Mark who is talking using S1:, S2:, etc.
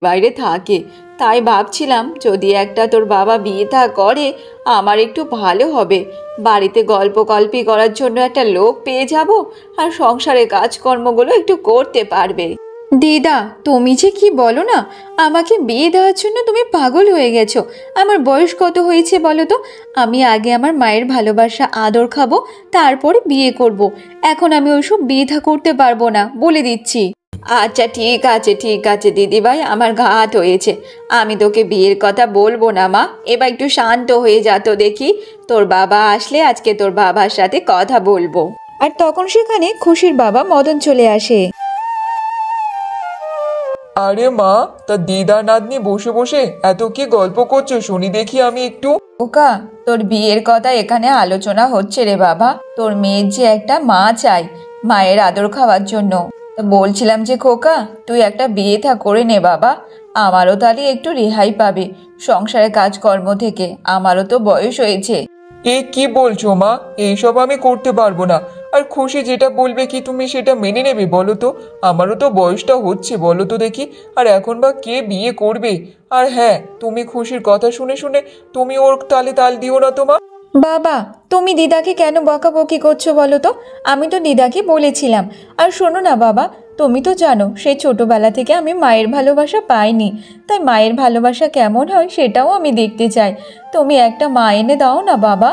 S1: বাইরে থাকে। তাই ভাবছিলাম যদি একটা তোর বাবা বিয়ে থা করে আমার একটু ভালো হবে। বাড়িতে গল্পকল্পি করার জন্য একটা লোক পেয়ে যাব, আর সংসারে কাজকর্মগুলো একটু করতে পারবে। দিদা, তুমি যে কি বলো না, আমাকে বিয়ে দেওয়ার জন্য তুমি পাগল হয়ে গেছো। আমার বয়স কত হয়েছে বলো তো? আমি আগে আমার মায়ের ভালোবাসা আদর খাবো, তারপরে বিয়ে করব। এখন আমি ওইসব বিয়ে থা করতে পারবো না, বলে দিচ্ছি। আচ্ছা ঠিক আছে দিদিভাই, আমার ঘাট হয়েছে। আমি তোকে বিয়ের কথা বলবো না মা, এবার একটু শান্ত হয়ে যা তো দেখি। তোর বাবা আসলে আজকে তোর বাবার সাথে কথা বলবো। আর তখন সেখানে খুশির বাবা মদন চলে আসে।
S2: আরে মা, তা দিদা নাতনি বসে বসে এত কি গল্প করছো শুনি দেখি আমি একটু।
S1: ওকা, তোর বিয়ের কথা এখানে আলোচনা হচ্ছে রে বাবা। তোর মেয়ের যে একটা মা চাই, মায়ের আদর খাওয়ার জন্য। তা বলছিলাম যে খোকা, তুই একটা বিয়ে থা করে নে বাবা। আমারও তাহলে একটু রেহাই পাবে সংসারের কাজকর্ম থেকে, আমারও তো বয়স হয়েছে।
S2: এ কি বলছো মা? এইসব আমি করতে পারবো না। আর খুশি যেটা বলবে কি তুমি সেটা মেনে নেবে বলো তো? আমারও তো বয়সটা হচ্ছে বলো তো দেখি। আর এখন বা কে বিয়ে করবে? আর হ্যাঁ, তুমি খুশির কথা শুনে শুনে তুমি ওর তালে তাল দিও না তো মা।
S1: বাবা, তুমি দিদাকে কেন বকাবকি করছো বলো তো? আমি তো দিদাকে বলেছিলাম। আর শোনো না বাবা, তুমি তো জানো সেই ছোটবেলা থেকে আমি মায়ের ভালোবাসা পাইনি। তাই মায়ের ভালোবাসা কেমন হয় সেটাও আমি দেখতে চাই। তুমি একটা মা এনে দাও না বাবা।